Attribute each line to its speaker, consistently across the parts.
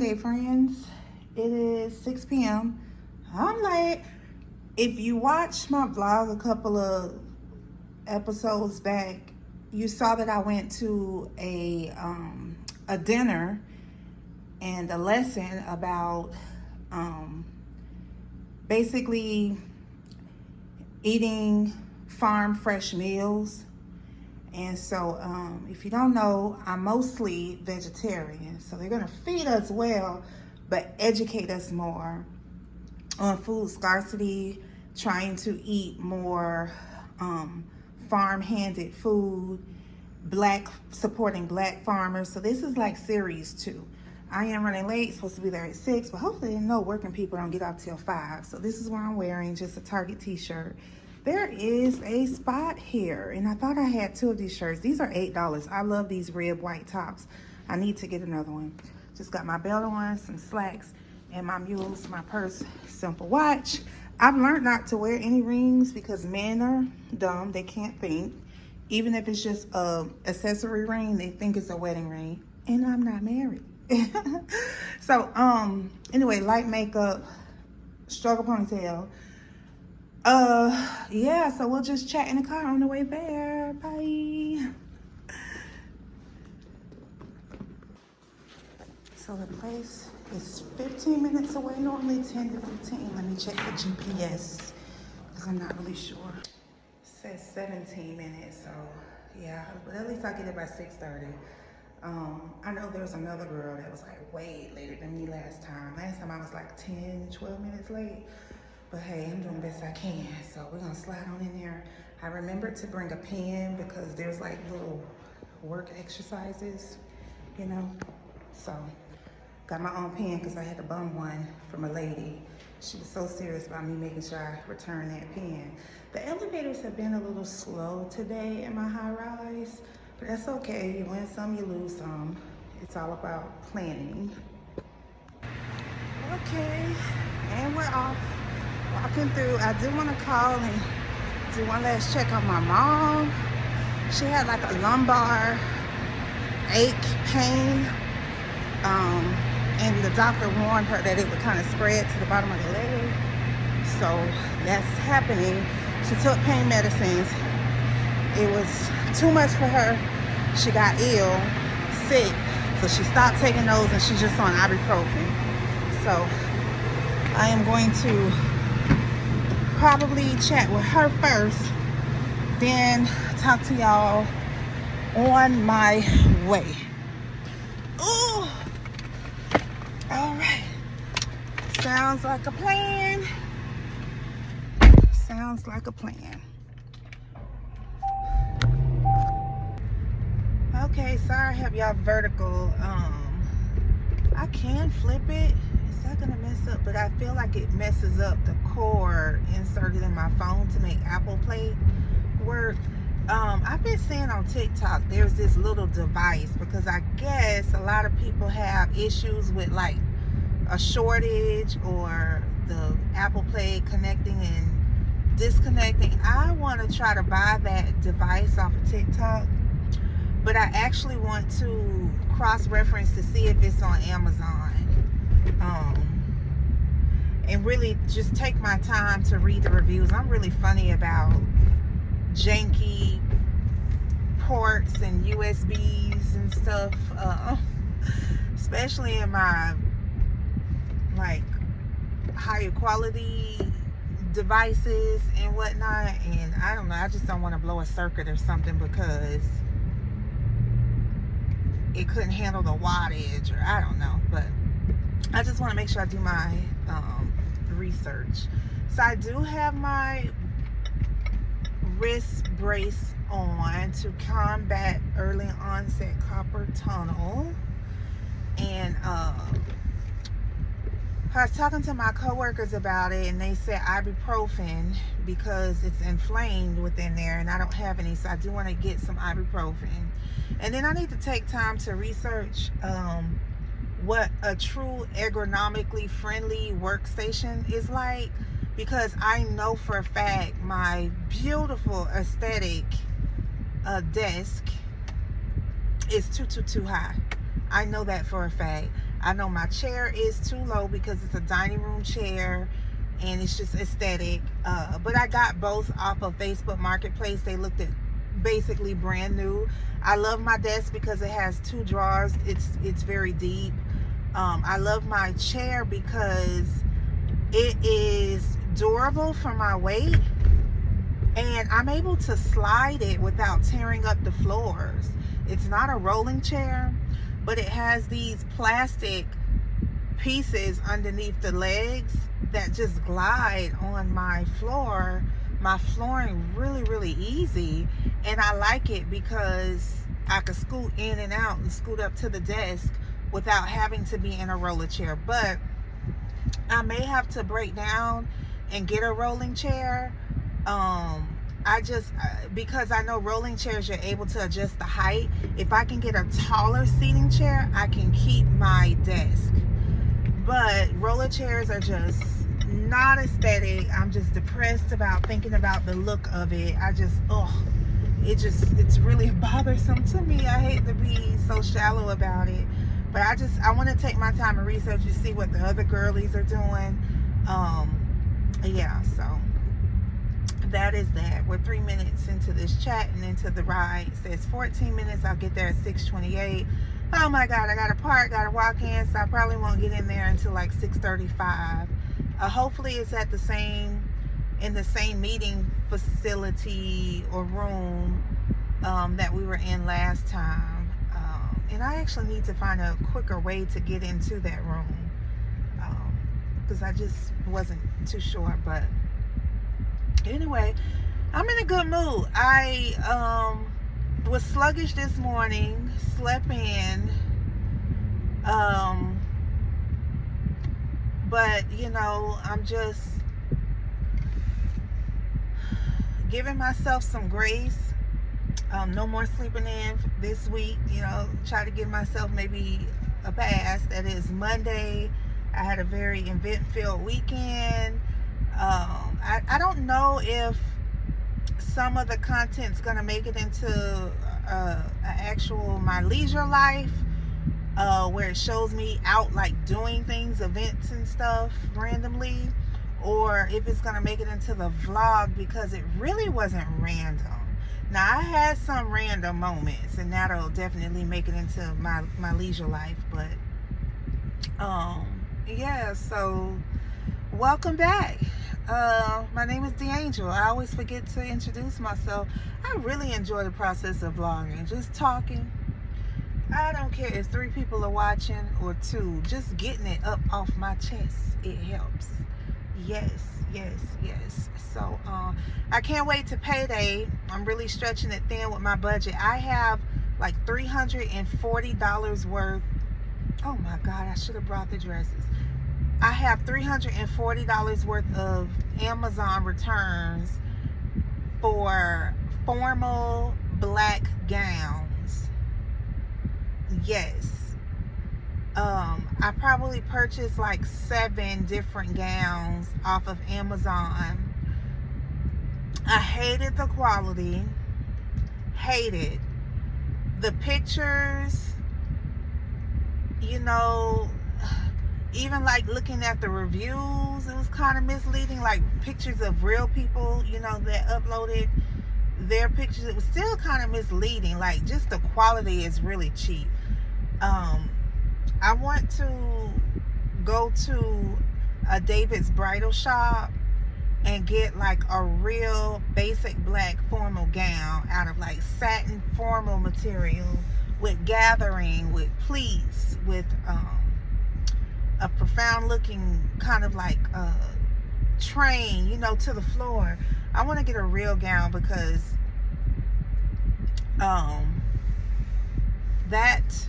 Speaker 1: Okay, friends, it is 6 p.m. I'm late. If you watched my vlog a couple of episodes back, you saw that I went to a dinner and a lesson about basically eating farm fresh meals. And so if you don't know, I'm mostly vegetarian. So they're gonna feed us well, but educate us more on food scarcity, trying to eat more farm-handed food, supporting black farmers. So this is like series 2. I am running late, supposed to be there at 6, but hopefully no working people don't get off till 5. So this is what I'm wearing, just a Target t-shirt. There is a spot here, and I thought I had 2 of these shirts. These are $8. I love these red white tops. I need to get another one. Just got my belt on, some slacks, and my mules, my purse, simple watch. I've learned not to wear any rings because men are dumb. They can't think. Even if it's just a accessory ring, they think it's a wedding ring, and I'm not married. So anyway, light makeup, struggle ponytail. Yeah, so we'll just chat in the car on the way there. Bye. So the place is 15 minutes away, normally 10 to 15. Let me check the GPS because I'm not really sure. It says 17 minutes, so yeah, but at least I'll get it by 6:30. I know there's another girl that was like way later than me last time. Last time I was like 10, 12 minutes late. But hey, I'm doing the best I can. So we're gonna slide on in there. I remembered to bring a pen because there's like little work exercises, you know? So got my own pen because I had to bum one from a lady. She was so serious about me making sure I return that pen. The elevators have been a little slow today in my high rise, but that's okay. You win some, you lose some. It's all about planning. Okay, and we're off. Walking through, I do want to call and do one last check on my mom. She had like a lumbar ache, pain, and the doctor warned her that it would kind of spread to the bottom of the leg. So that's happening. She took pain medicines. It was too much for her. She got ill, sick, so she stopped taking those and she's just on ibuprofen. So I am going to probably chat with her first, then talk to y'all on my way. Ooh, all right, sounds like a plan. Sounds like a plan. Okay, sorry I have y'all vertical. I can flip it. It's not gonna mess up, but I feel like it messes up the cord inserted in my phone to make Apple Play work. I've been seeing on TikTok there's this little device because I guess a lot of people have issues with like a shortage or the Apple Play connecting and disconnecting. I want to try to buy that device off of TikTok, but I actually want to cross-reference to see if it's on Amazon. And really just take my time to read the reviews. I'm really funny about janky ports and USBs and stuff, especially in my like higher quality devices and whatnot. And I don't know, I just don't want to blow a circuit or something because it couldn't handle the wattage, or I don't know, but I just want to make sure I do my research. So I do have my wrist brace on to combat early onset carpal tunnel, and I was talking to my coworkers about it, and they said ibuprofen because it's inflamed within there, and I don't have any, so I do want to get some ibuprofen. And then I need to take time to research what a true ergonomically friendly workstation is like, because I know for a fact my beautiful aesthetic desk is too high. I know that for a fact. I know my chair is too low because it's a dining room chair and it's just aesthetic. But I got both off of Facebook Marketplace. They looked at basically brand new. I love my desk because it has 2 drawers. It's very deep. I love my chair because it is durable for my weight, and I'm able to slide it without tearing up the floors. It's not a rolling chair, but it has these plastic pieces underneath the legs that just glide on my floor, my flooring, really easy. And I like it because I could scoot in and out and scoot up to the desk without having to be in a roller chair. But I may have to break down and get a rolling chair. Because I know rolling chairs, you're able to adjust the height. If I can get a taller seating chair, I can keep my desk. But roller chairs are just not aesthetic. I'm just depressed about thinking about the look of it. It's really bothersome to me. I hate to be so shallow about it. But I want to take my time and research to see what the other girlies are doing. Yeah, so that is that. We're 3 minutes into this chat and into the ride. It says 14 minutes. I'll get there at 6:28. Oh my God, I got to park, got to walk in, so I probably won't get in there until like 6:35. Hopefully it's in the same meeting facility or room that we were in last time. And I actually need to find a quicker way to get into that room because I just wasn't too sure. But anyway, I'm in a good mood. I was sluggish this morning, slept in, but you know, I'm just giving myself some grace. No more sleeping in this week, you know, try to give myself maybe a pass. That is Monday. I had a very event-filled weekend. I don't know if some of the content's gonna make it into my leisure life, where it shows me out like doing things, events and stuff randomly, or if it's gonna make it into the vlog, because it really wasn't random. Now I had some random moments, and that'll definitely make it into my leisure life. But yeah, so welcome back. My name is D'Angel. I always forget to introduce myself. I really enjoy the process of vlogging, just talking. I don't care if 3 people are watching or 2, just getting it up off my chest, it helps. Yes. So I can't wait to payday. I'm really stretching it thin with my budget. I have like $340 worth. Oh my God, I should have brought the dresses. I have $340 worth of Amazon returns for formal black gowns. Yes. I probably purchased like 7 different gowns off of Amazon. I hated the quality. Hated the pictures. You know, even like looking at the reviews, it was kind of misleading. Like pictures of real people, you know, that uploaded their pictures. It was still kind of misleading. Like just the quality is really cheap. I want to go to a David's Bridal Shop and get like a real basic black formal gown out of like satin formal material with gathering, with pleats, with a profound looking kind of like train, you know, to the floor. I want to get a real gown because that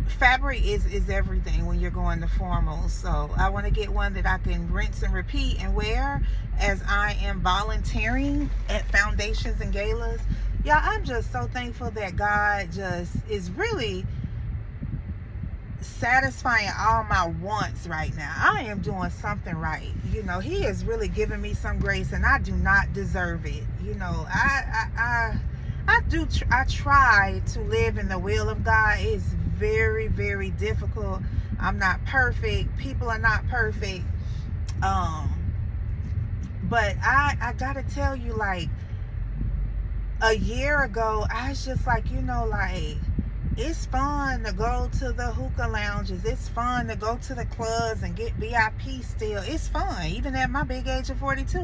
Speaker 1: fabric is everything when you're going to formals. So I want to get one that I can rinse and repeat and wear as I am volunteering at foundations and galas. Yeah, I'm just so thankful that God just is really satisfying all my wants right now. I am doing something right. You know, He is really giving me some grace, and I do not deserve it. You know, I I try to live in the will of God. It's very, very difficult. I'm not perfect. People are not perfect. But I gotta tell you, like, a year ago, I was just like, like, it's fun to go to the hookah lounges. It's fun to go to the clubs and get VIP still. It's fun, even at my big age of 42.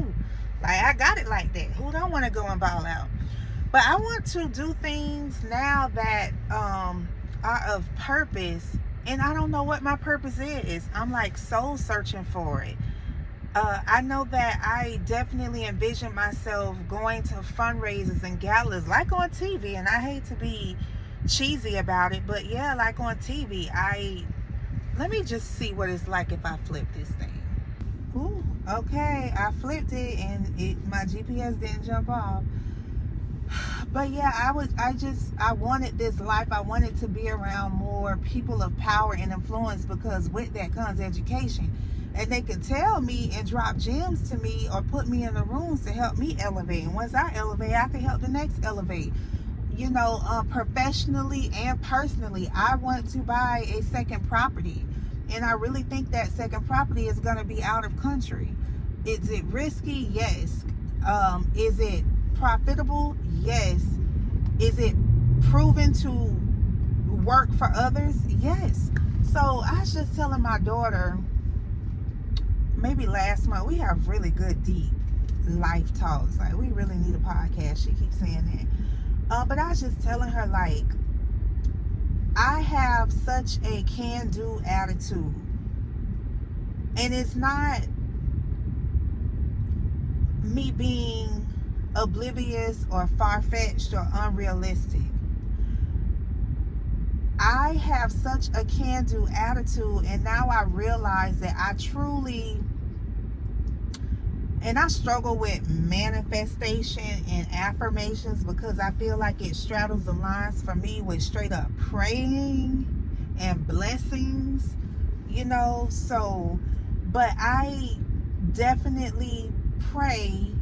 Speaker 1: Like, I got it like that. Who don't want to go and ball out? But I want to do things now that are of purpose. And I don't know what my purpose is. I'm like soul searching for it. I know that I definitely envision myself going to fundraisers and galas like on TV, and I hate to be cheesy about it, but yeah, like on TV. Let me just see what it's like if I flip this thing. Ooh, okay, I flipped it and my GPS didn't jump off. But yeah, I wanted this life. I wanted to be around more people of power and influence, because with that comes education. And they can tell me and drop gems to me or put me in the rooms to help me elevate. And once I elevate, I can help the next elevate. Professionally and personally, I want to buy a second property. And I really think that second property is going to be out of country. Is it risky? Yes. Is it profitable? Yes. Is it proven to work for others? Yes. So I was just telling my daughter, maybe last month, we have really good deep life talks. Like, we really need a podcast. She keeps saying that. But I was just telling her, like, I have such a can-do attitude. And it's not me being oblivious or far-fetched or unrealistic. I have such a can-do attitude, and now I realize that I truly, and I struggle with manifestation and affirmations, because I feel like it straddles the lines for me with straight up praying and blessings, so, but I definitely pray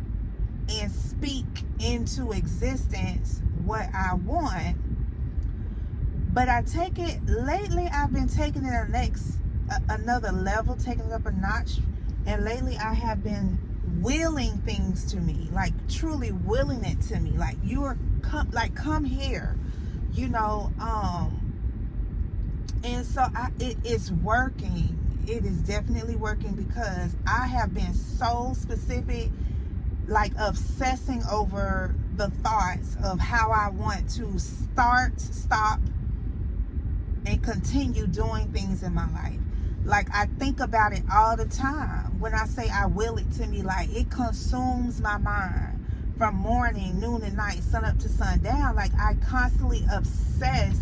Speaker 1: and speak into existence what I want. But I take it, lately I've been taking it another level, taking it up a notch. And lately I have been willing things to me, like truly willing it to me. Like, come here, and so it's working. It is definitely working, because I have been so specific, like obsessing over the thoughts of how I want to start, stop, and continue doing things in my life. Like, I think about it all the time. When I say I will it to me, like, it consumes my mind from morning, noon, and night, sun up to sundown. Like, I constantly obsess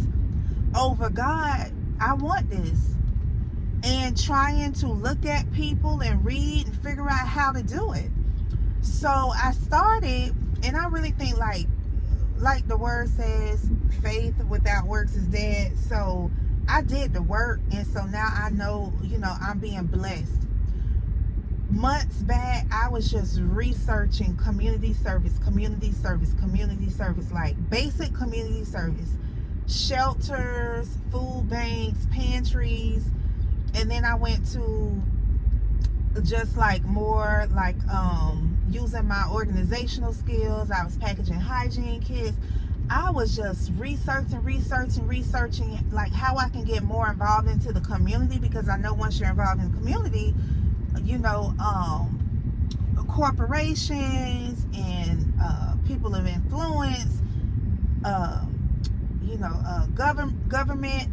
Speaker 1: over, God, I want this, and trying to look at people and read and figure out how to do it. So I started, and I really think, like the word says, faith without works is dead. So I did the work, and so now I know, I'm being blessed. Months back, I was just researching community service, like basic community service, shelters, food banks, pantries, and then I went to just like more like using my organizational skills. I was packaging hygiene kits. I was just researching like how I can get more involved into the community, because I know once you're involved in the community, corporations and people of influence, government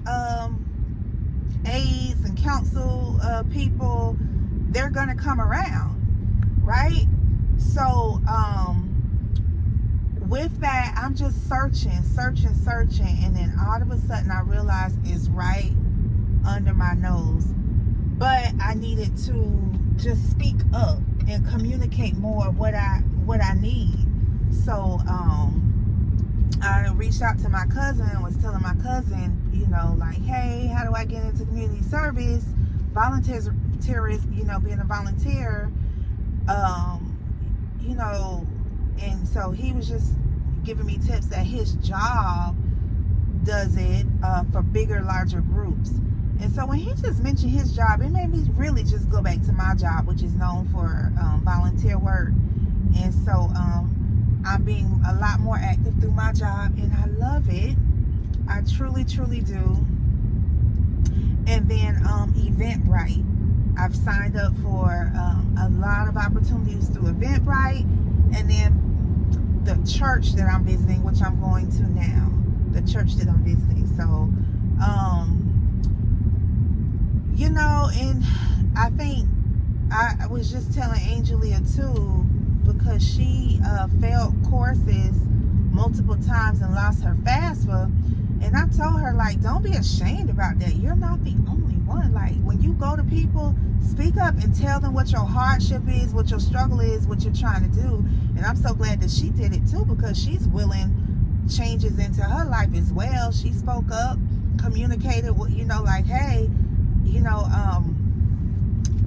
Speaker 1: aides and council people, they're gonna come around, right? So with that, I'm just searching, and then all of a sudden I realized it's right under my nose. But I needed to just speak up and communicate more what I need. So I reached out to my cousin and was telling my cousin, like, hey, how do I get into community service? Volunteers, being a volunteer, and so he was just giving me tips that his job does it for bigger, larger groups. And so when he just mentioned his job, it made me really just go back to my job, which is known for volunteer work. And so I'm being a lot more active through my job, and I love it. I truly, truly do. And then Eventbrite. I've signed up for a lot of opportunities through Eventbrite, and then the church that I'm visiting, which I'm going to now, the church that I'm visiting. So, you know, and I think I was just telling Angelia too, because she failed courses multiple times and lost her FAFSA. And I told her, like, don't be ashamed about that. You're not the only one. Like, when you go to people, speak up and tell them what your hardship is, what your struggle is, what you're trying to do. And I'm so glad that she did it too, because she's willing changes into her life as well. She spoke up, communicated, you know, like, hey, you know,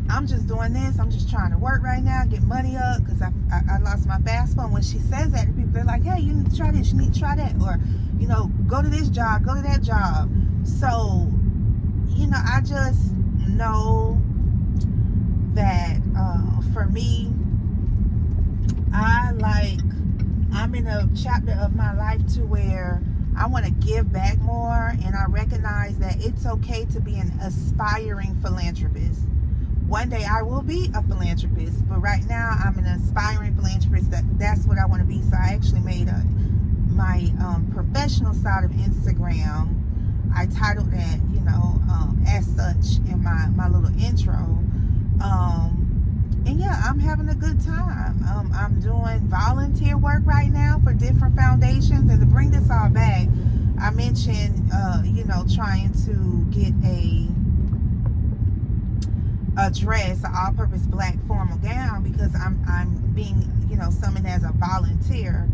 Speaker 1: I'm just doing this. I'm just trying to work right now, get money up, because I lost my FAFSA. And when she says that to people, they're like, hey, you need to try this, you need to try that. Or, you know, go to this job, go to that job. So, you know, I just know that for me, I'm in a chapter of my life to where I want to give back more, and I recognize that it's okay to be an aspiring philanthropist. One day I will be a philanthropist, but right now I'm an aspiring philanthropist. That's what I want to be. So I actually made my professional side of Instagram. I titled that, you know, as such in my little intro. And yeah, I'm having a good time. I'm doing volunteer work right now for different foundations. And to bring this all back, I mentioned, you know, trying to get a dress, an all-purpose black formal gown, because I'm being, you know, summoned as a volunteer.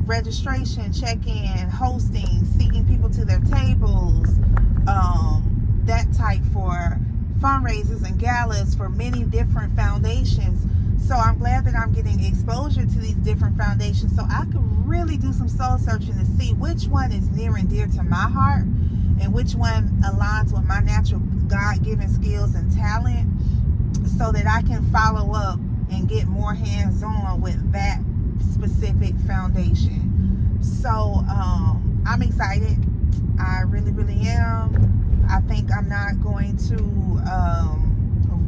Speaker 1: Registration, check-in, hosting, seeking people to their tables, that type, for fundraisers and galas for many different foundations. So I'm glad that I'm getting exposure to these different foundations, so I can really do some soul searching to see which one is near and dear to my heart and which one aligns with my natural God-given skills and talent, so that I can follow up and get more hands-on with that specific foundation. So I'm excited. I really, really am. I think I'm not going to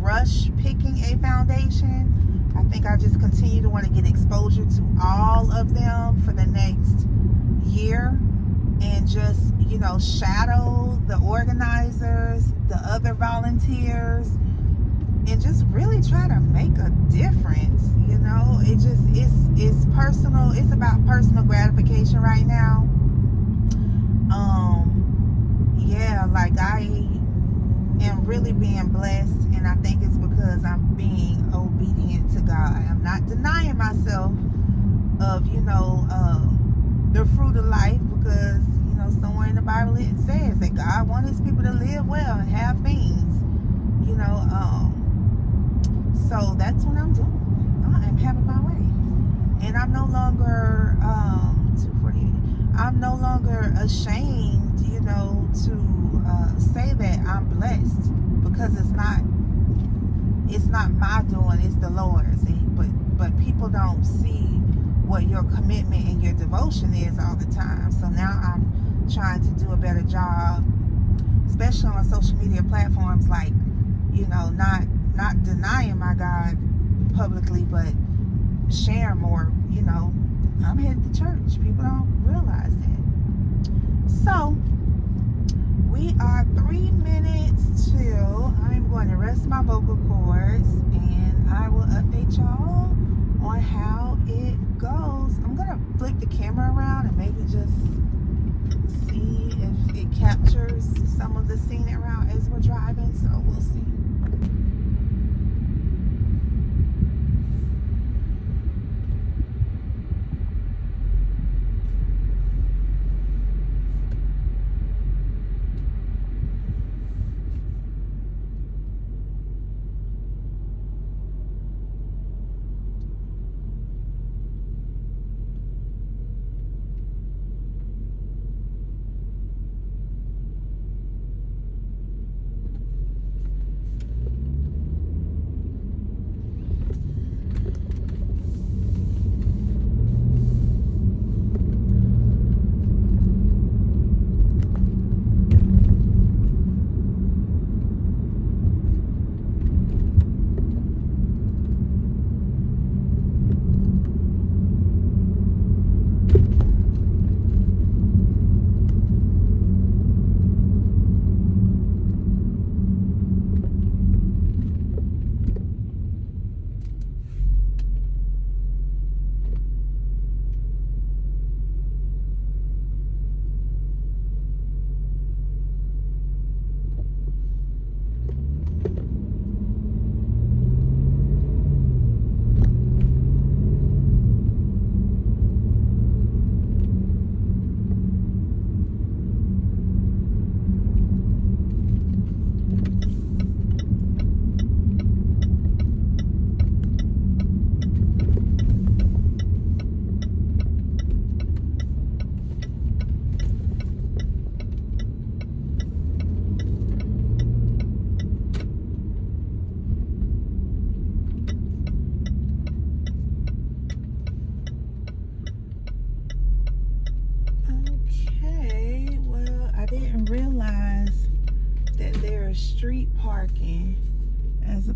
Speaker 1: rush picking a foundation. I think I just continue to want to get exposure to all of them for the next year, and just, you know, shadow the organizers, the other volunteers, and just really try to make a difference. You know, it's personal. It's about personal gratification right now. Yeah, like, I am really being blessed, and I think it's because I'm being obedient to God. I'm not denying myself of, you know, the fruit of life, because, you know, somewhere in the Bible it says that God wants his people to live well and have things, you know. So that's what I'm doing. I am having my way, and I'm no longer 248. I'm no longer ashamed, you know, to say that I'm blessed, because it's not my doing, it's the Lord's. But people don't see what your commitment and your devotion is all the time. So now I'm trying to do a better job, especially on social media platforms, like, you know, not denying my God publicly, but share more. You know, I'm headed to church. People don't realize that. So we are 3 minutes till I'm going to rest my vocal cords, and I will update y'all on how it goes. I'm gonna flip the camera around and maybe just see if it captures some of the scenic route as we're driving. So we'll see.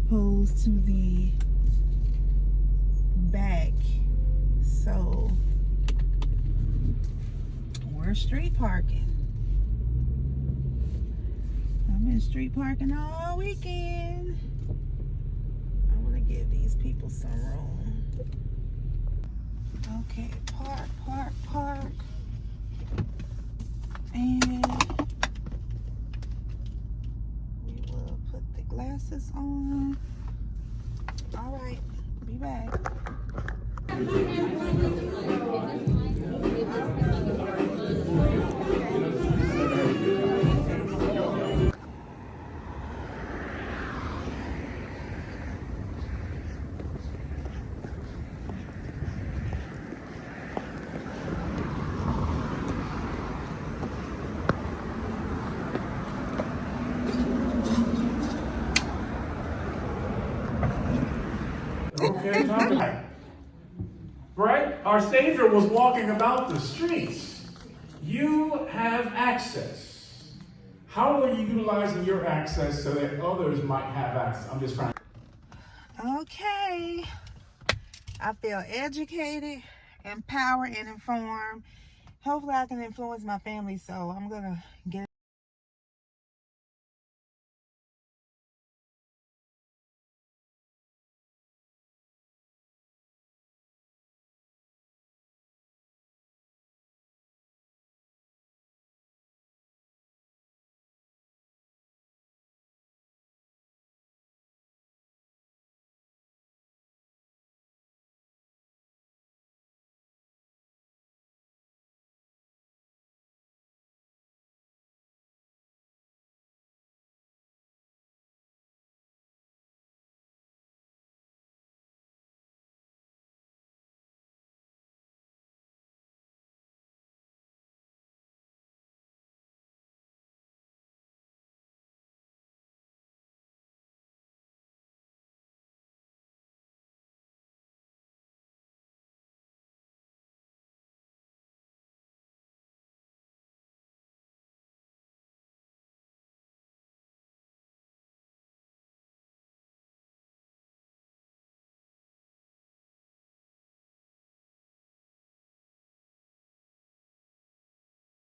Speaker 1: opposed to the back. So we're street parking. I'm in street parking all weekend. I want to give these people some room. Okay, park. And we will put the glasses on. All right, be back.
Speaker 2: Okay, right? Our Savior was walking about the streets. You have access. How are you utilizing your access so that others might have access? I'm just trying.
Speaker 1: Okay. I feel educated, empowered, and informed. Hopefully I can influence my family, so I'm gonna get